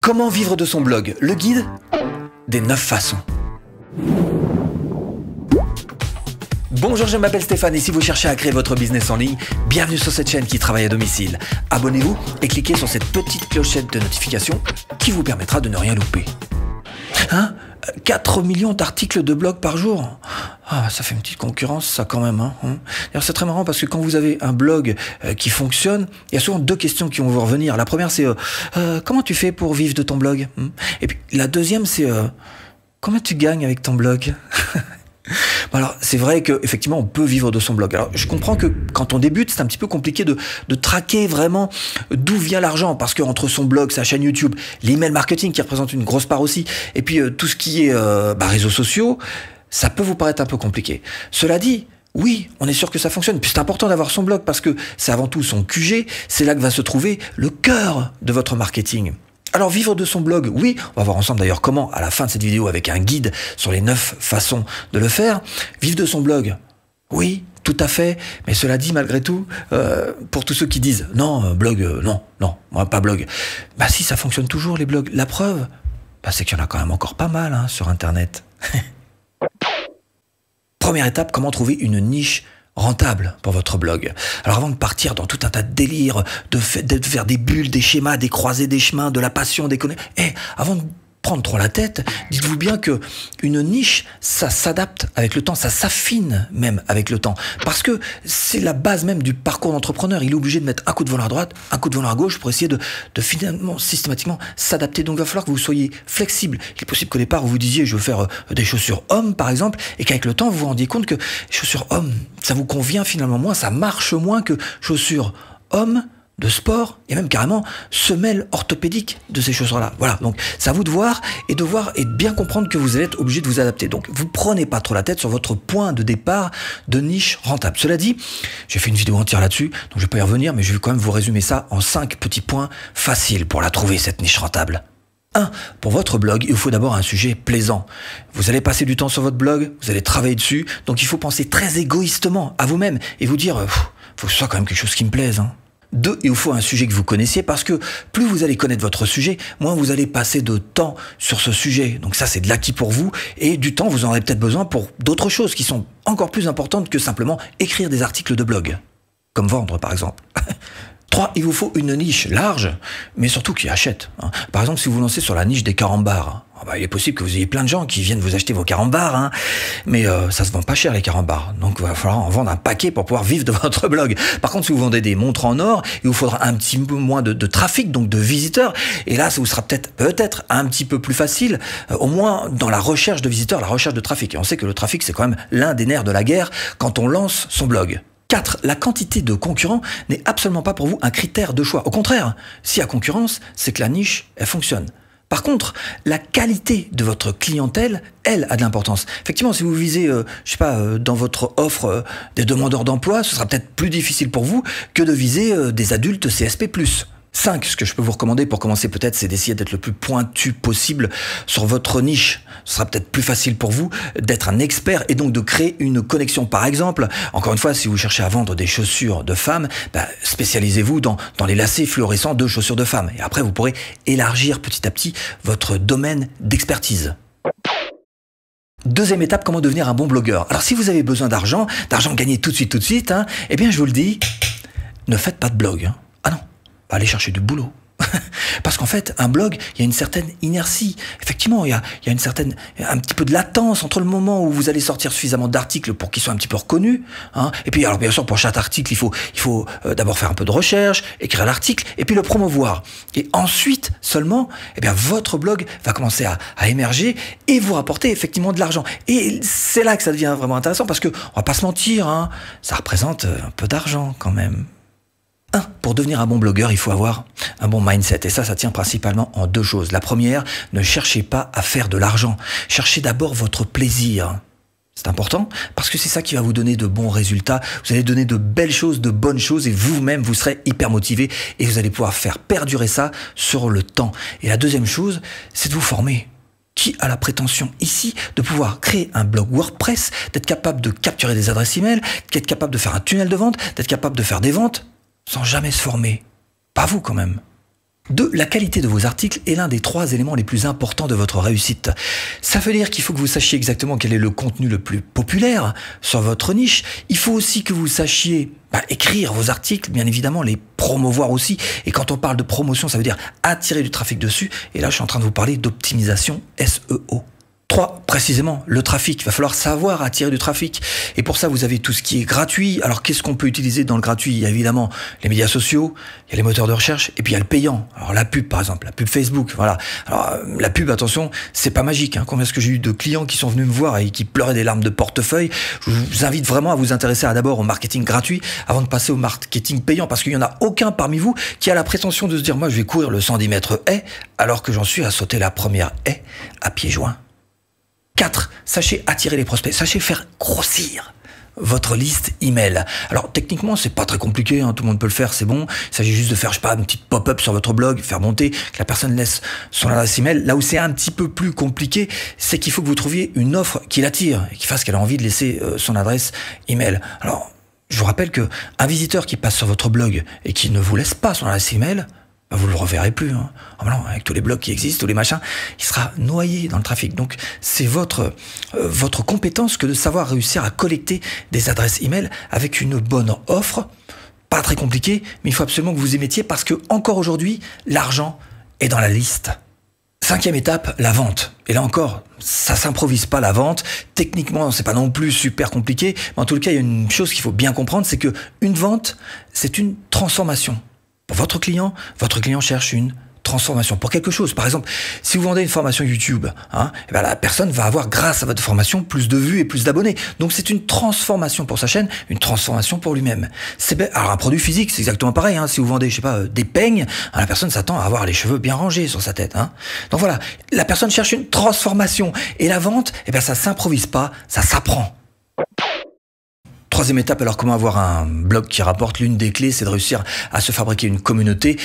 Comment vivre de son blog? Le guide des 9 façons. Bonjour, je m'appelle Stéphane et si vous cherchez à créer votre business en ligne, bienvenue sur cette chaîne qui travaille à domicile. Abonnez-vous et cliquez sur cette petite clochette de notification qui vous permettra de ne rien louper. 4 millions d'articles de blog par jour. Ah, ça fait une petite concurrence, ça, quand même. D'ailleurs, c'est très marrant parce que quand vous avez un blog qui fonctionne, il y a souvent 2 questions qui vont vous revenir. La première, c'est comment tu fais pour vivre de ton blog? Et puis, la deuxième, c'est combien tu gagnes avec ton blog? Alors, c'est vrai qu'effectivement, on peut vivre de son blog. Alors, je comprends que quand on débute, c'est un petit peu compliqué de traquer vraiment d'où vient l'argent. Parce qu'entre son blog, sa chaîne YouTube, l'email marketing qui représente une grosse part aussi, et puis tout ce qui est réseaux sociaux, ça peut vous paraître un peu compliqué. Cela dit, oui, on est sûr que ça fonctionne. Puis c'est important d'avoir son blog parce que c'est avant tout son QG. C'est là que va se trouver le cœur de votre marketing. Alors, vivre de son blog, oui, on va voir ensemble d'ailleurs comment, à la fin de cette vidéo, avec un guide sur les 9 façons de le faire. Vivre de son blog, oui, tout à fait, mais cela dit, malgré tout, pour tous ceux qui disent « Non, blog, non, moi pas blog », bah si, ça fonctionne toujours les blogs. La preuve, c'est qu'il y en a quand même encore pas mal sur Internet. Première étape, comment trouver une niche rentable pour votre blog. Alors avant de partir dans tout un tas de délires, de faire des bulles, des schémas, des croisées, des chemins, de la passion, des conneries, avant de prendre trop la tête, dites-vous bien que une niche, ça s'adapte avec le temps, ça s'affine même avec le temps. Parce que c'est la base même du parcours d'entrepreneur. Il est obligé de mettre un coup de volant à droite, un coup de volant à gauche pour essayer de finalement, systématiquement s'adapter. Donc il va falloir que vous soyez flexible. Il est possible qu'au départ, vous vous disiez, je veux faire des chaussures hommes, par exemple, et qu'avec le temps, vous vous rendiez compte que chaussures hommes, ça vous convient finalement moins, ça marche moins que chaussures hommes, de sport et même carrément semelles orthopédiques de ces chaussures-là. Voilà, donc c'est à vous de voir et de bien comprendre que vous allez être obligé de vous adapter. Donc vous prenez pas trop la tête sur votre point de départ de niche rentable. Cela dit, j'ai fait une vidéo entière là-dessus, donc je vais pas y revenir, mais je vais quand même vous résumer ça en 5 petits points faciles pour la trouver, cette niche rentable. 1. Pour votre blog, il vous faut d'abord un sujet plaisant. Vous allez passer du temps sur votre blog, vous allez travailler dessus, donc il faut penser très égoïstement à vous-même et vous dire, faut que ce soit quand même quelque chose qui me plaise. 2, il vous faut un sujet que vous connaissiez parce que plus vous allez connaître votre sujet, moins vous allez passer de temps sur ce sujet. Donc ça, c'est de l'acquis pour vous et du temps, vous en aurez peut-être besoin pour d'autres choses qui sont encore plus importantes que simplement écrire des articles de blog, comme vendre par exemple. 3, il vous faut une niche large, mais surtout qui achète. Par exemple, si vous vous lancez sur la niche des carambars, il est possible que vous ayez plein de gens qui viennent vous acheter vos carambars, mais ça se vend pas cher les carambars. Donc il va falloir en vendre un paquet pour pouvoir vivre de votre blog. Par contre, si vous vendez des montres en or, il vous faudra un petit peu moins de trafic, donc de visiteurs. Et là, ça vous sera peut-être un petit peu plus facile, au moins dans la recherche de visiteurs, la recherche de trafic. Et on sait que le trafic, c'est quand même l'un des nerfs de la guerre quand on lance son blog. 4. La quantité de concurrents n'est absolument pas pour vous un critère de choix. Au contraire, s'il y a concurrence, c'est que la niche, elle fonctionne. Par contre, la qualité de votre clientèle, elle, a de l'importance. Effectivement, si vous visez, dans votre offre des demandeurs d'emploi, ce sera peut-être plus difficile pour vous que de viser des adultes CSP+. 5, ce que je peux vous recommander pour commencer peut-être, c'est d'essayer d'être le plus pointu possible sur votre niche. Ce sera peut-être plus facile pour vous d'être un expert et donc de créer une connexion. Par exemple, encore une fois, si vous cherchez à vendre des chaussures de femmes, spécialisez-vous dans les lacets fluorescents de chaussures de femmes. Et après, vous pourrez élargir petit à petit votre domaine d'expertise. Deuxième étape, comment devenir un bon blogueur. Alors, si vous avez besoin d'argent gagné tout de suite, eh bien, je vous le dis, ne faites pas de blog. Ah non. Aller chercher du boulot. Parce qu'en fait, un blog, il y a une certaine inertie. Effectivement, il y a un petit peu de latence entre le moment où vous allez sortir suffisamment d'articles pour qu'ils soient un petit peu reconnus. Et puis, alors bien sûr, pour chaque article, il faut d'abord faire un peu de recherche, écrire l'article, et puis le promouvoir. Et ensuite, seulement, votre blog va commencer à émerger et vous rapporter effectivement de l'argent. Et c'est là que ça devient vraiment intéressant parce que, on va pas se mentir, ça représente un peu d'argent quand même. 1. Pour devenir un bon blogueur, il faut avoir un bon mindset. Et ça tient principalement en 2 choses. La première, ne cherchez pas à faire de l'argent. Cherchez d'abord votre plaisir. C'est important parce que c'est ça qui va vous donner de bons résultats. Vous allez donner de belles choses, de bonnes choses et vous-même, vous serez hyper motivé et vous allez pouvoir faire perdurer ça sur le temps. Et la deuxième chose, c'est de vous former. Qui a la prétention ici de pouvoir créer un blog WordPress, d'être capable de capturer des adresses email, d'être capable de faire un tunnel de vente, d'être capable de faire des ventes sans jamais se former? Pas vous quand même. 2. La qualité de vos articles est l'un des 3 éléments les plus importants de votre réussite. Ça veut dire qu'il faut que vous sachiez exactement quel est le contenu le plus populaire sur votre niche. Il faut aussi que vous sachiez écrire vos articles, bien évidemment, les promouvoir aussi. Et quand on parle de promotion, ça veut dire attirer du trafic dessus. Et là, je suis en train de vous parler d'optimisation SEO. 3. Précisément, le trafic. Il va falloir savoir attirer du trafic. Et pour ça, vous avez tout ce qui est gratuit. Alors, qu'est-ce qu'on peut utiliser dans le gratuit? Il y a évidemment les médias sociaux, il y a les moteurs de recherche, et puis il y a le payant. Alors, la pub, par exemple, la pub Facebook, voilà. Alors, la pub, attention, c'est pas magique. Combien est-ce que j'ai eu de clients qui sont venus me voir et qui pleuraient des larmes de portefeuille? Je vous invite vraiment à vous intéresser d'abord au marketing gratuit avant de passer au marketing payant, parce qu'il n'y en a aucun parmi vous qui a la prétention de se dire, moi, je vais courir le 110 mètres haie, alors que j'en suis à sauter la première haie à pieds joints. 4. Sachez attirer les prospects, sachez faire grossir votre liste email. Alors techniquement, c'est pas très compliqué, tout le monde peut le faire, c'est bon. Il s'agit juste de faire, je sais pas, une petite pop-up sur votre blog, faire monter, que la personne laisse son adresse email. Là où c'est un petit peu plus compliqué, c'est qu'il faut que vous trouviez une offre qui l'attire et qui fasse qu'elle a envie de laisser son adresse email. Alors, je vous rappelle que un visiteur qui passe sur votre blog et qui ne vous laisse pas son adresse email, vous le reverrez plus. Oh non, avec tous les blogs qui existent, tous les machins, il sera noyé dans le trafic. Donc, c'est votre compétence que de savoir réussir à collecter des adresses email avec une bonne offre. Pas très compliqué, mais il faut absolument que vous y mettiez parce que, encore aujourd'hui, l'argent est dans la liste. 5e étape, la vente. Et là encore, ça s'improvise pas la vente. Techniquement, c'est pas non plus super compliqué. Mais en tout cas, il y a une chose qu'il faut bien comprendre, c'est que une vente, c'est une transformation. Pour votre client cherche une transformation pour quelque chose. Par exemple, si vous vendez une formation YouTube, la personne va avoir, grâce à votre formation, plus de vues et plus d'abonnés. Donc c'est une transformation pour sa chaîne, une transformation pour lui-même. Alors un produit physique, c'est exactement pareil. Si vous vendez, je sais pas, des peignes, la personne s'attend à avoir les cheveux bien rangés sur sa tête. Donc voilà, la personne cherche une transformation. Et la vente, ça s'improvise pas, ça s'apprend. 3e étape, alors comment avoir un blog qui rapporte? L'une des clés, c'est de réussir à se fabriquer une communauté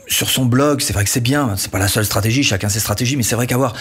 sur son blog. C'est vrai que c'est bien, c'est pas la seule stratégie, chacun ses stratégies, mais c'est vrai qu'avoir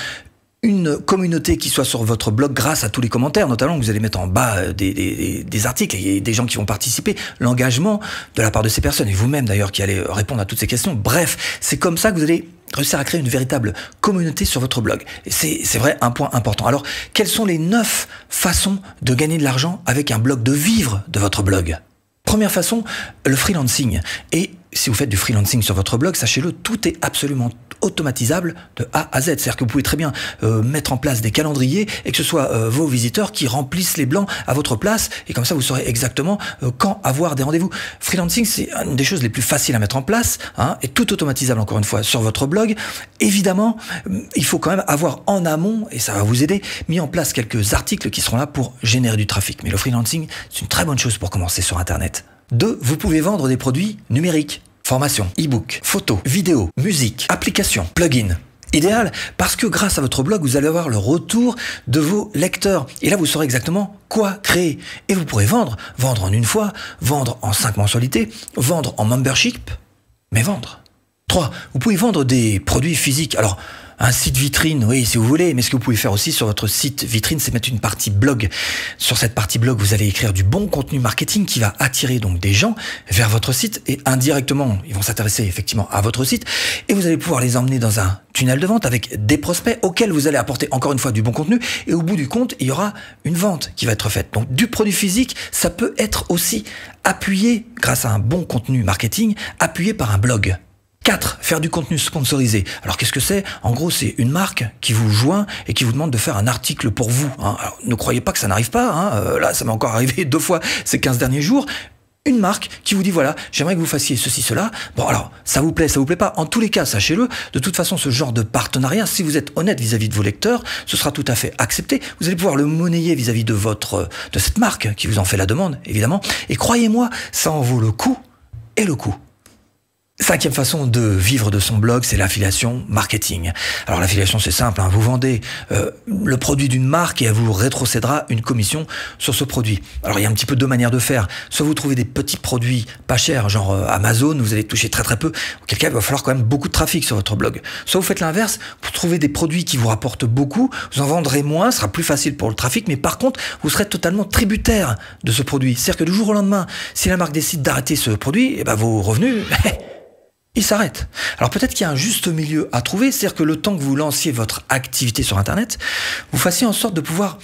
une communauté qui soit sur votre blog grâce à tous les commentaires, notamment que vous allez mettre en bas des articles et des gens qui vont participer, l'engagement de la part de ces personnes et vous-même d'ailleurs qui allez répondre à toutes ces questions. Bref, c'est comme ça que vous allez réussir à créer une véritable communauté sur votre blog. Et c'est vrai, un point important. Alors, quelles sont les 9 façons de gagner de l'argent avec un blog, de vivre de votre blog? Première façon, le freelancing. Et si vous faites du freelancing sur votre blog, sachez-le, tout est absolument automatisable de A à Z. C'est-à-dire que vous pouvez très bien mettre en place des calendriers et que ce soit vos visiteurs qui remplissent les blancs à votre place et comme ça vous saurez exactement quand avoir des rendez-vous. Freelancing, c'est une des choses les plus faciles à mettre en place et tout automatisable encore une fois sur votre blog. Évidemment, il faut quand même avoir en amont, et ça va vous aider, mis en place quelques articles qui seront là pour générer du trafic. Mais le freelancing, c'est une très bonne chose pour commencer sur Internet. 2. Vous pouvez vendre des produits numériques. Formation, e-book, photos, vidéos, musique, applications, plugins. Idéal parce que grâce à votre blog, vous allez avoir le retour de vos lecteurs. Et là, vous saurez exactement quoi créer. Et vous pourrez vendre en une fois, vendre en 5 mensualités, vendre en membership, mais vendre. 3. Vous pouvez vendre des produits physiques. Alors, un site vitrine, oui, si vous voulez, mais ce que vous pouvez faire aussi sur votre site vitrine, c'est mettre une partie blog. Sur cette partie blog, vous allez écrire du bon contenu marketing qui va attirer donc des gens vers votre site et indirectement, ils vont s'intéresser effectivement à votre site et vous allez pouvoir les emmener dans un tunnel de vente avec des prospects auxquels vous allez apporter encore une fois du bon contenu et au bout du compte, il y aura une vente qui va être faite. Donc du produit physique, ça peut être aussi appuyé grâce à un bon contenu marketing, appuyé par un blog. 4. Faire du contenu sponsorisé. Alors qu'est-ce que c'est? En gros, c'est une marque qui vous joint et qui vous demande de faire un article pour vous. Alors, ne croyez pas que ça n'arrive pas. Là, ça m'est encore arrivé 2 fois ces 15 derniers jours. Une marque qui vous dit voilà, j'aimerais que vous fassiez ceci, cela. Bon alors, ça vous plaît pas. En tous les cas, sachez-le, de toute façon, ce genre de partenariat, si vous êtes honnête vis-à-vis de vos lecteurs, ce sera tout à fait accepté. Vous allez pouvoir le monnayer vis-à-vis de cette marque qui vous en fait la demande, évidemment. Et croyez-moi, ça en vaut le coup et le coup. 5e façon de vivre de son blog, c'est l'affiliation marketing. Alors l'affiliation, c'est simple, vous vendez le produit d'une marque et elle vous rétrocédera une commission sur ce produit. Alors il y a un petit peu 2 manières de faire. Soit vous trouvez des petits produits pas chers, genre Amazon, vous allez toucher très très peu. Auquel cas, il va falloir quand même beaucoup de trafic sur votre blog. Soit vous faites l'inverse, vous trouvez des produits qui vous rapportent beaucoup, vous en vendrez moins, ce sera plus facile pour le trafic, mais par contre, vous serez totalement tributaire de ce produit. C'est-à-dire que du jour au lendemain, si la marque décide d'arrêter ce produit, vos revenus... il s'arrête. Alors peut-être qu'il y a un juste milieu à trouver, c'est-à-dire que le temps que vous lanciez votre activité sur Internet, vous fassiez en sorte de pouvoir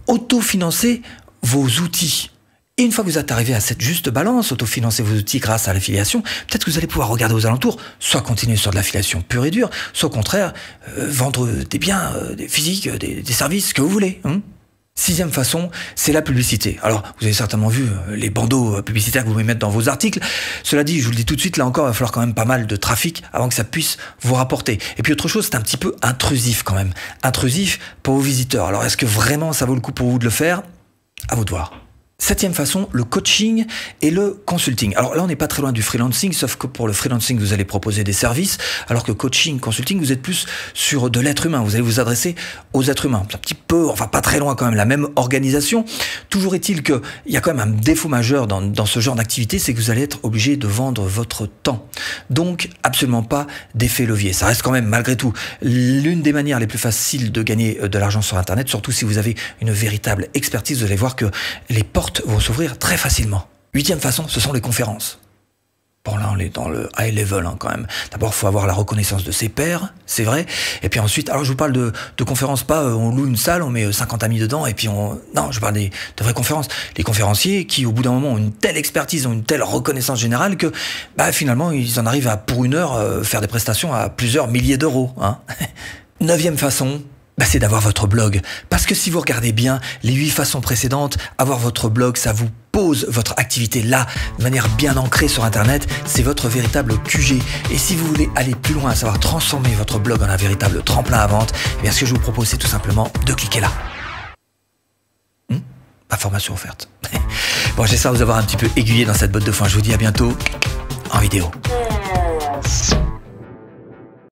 autofinancer vos outils. Et une fois que vous êtes arrivé à cette juste balance, autofinancer vos outils grâce à l'affiliation, peut-être que vous allez pouvoir regarder aux alentours, soit continuer sur de l'affiliation pure et dure, soit au contraire, vendre des biens, des physiques, des services, ce que vous voulez. Sixième façon, c'est la publicité. Alors, vous avez certainement vu les bandeaux publicitaires que vous pouvez mettre dans vos articles. Cela dit, je vous le dis tout de suite, là encore, il va falloir quand même pas mal de trafic avant que ça puisse vous rapporter. Et puis autre chose, c'est un petit peu intrusif quand même. Intrusif pour vos visiteurs. Alors, est-ce que vraiment ça vaut le coup pour vous de le faire? À vous de voir. Septième façon, le coaching et le consulting. Alors là, on n'est pas très loin du freelancing, sauf que pour le freelancing, vous allez proposer des services, alors que coaching, consulting, vous êtes plus sur de l'être humain. Vous allez vous adresser aux êtres humains. Un petit peu, enfin pas très loin quand même, la même organisation. Toujours est-il qu'il y a quand même un défaut majeur dans ce genre d'activité, c'est que vous allez être obligé de vendre votre temps. Donc, absolument pas d'effet levier. Ça reste quand même, malgré tout, l'une des manières les plus faciles de gagner de l'argent sur Internet, surtout si vous avez une véritable expertise. Vous allez voir que les portes vont s'ouvrir très facilement. Huitième façon, ce sont les conférences. Bon, là, on est dans le high level quand même. D'abord, il faut avoir la reconnaissance de ses pairs, c'est vrai. Et puis ensuite, alors je vous parle de conférences, pas on loue une salle, on met 50 amis dedans, et puis Non, je parle de vraies conférences. Les conférenciers qui, au bout d'un moment, ont une telle expertise, ont une telle reconnaissance générale que, finalement, ils en arrivent à, pour une heure, faire des prestations à plusieurs milliers d'euros. Neuvième façon, c'est d'avoir votre blog. Parce que si vous regardez bien les 8 façons précédentes, avoir votre blog, ça vous pose votre activité là, de manière bien ancrée sur Internet. C'est votre véritable QG. Et si vous voulez aller plus loin, à savoir transformer votre blog en un véritable tremplin à vente, ce que je vous propose, c'est tout simplement de cliquer là. Ma formation offerte. Bon, j'espère vous avoir un petit peu aiguillé dans cette botte de foin. Je vous dis à bientôt en vidéo.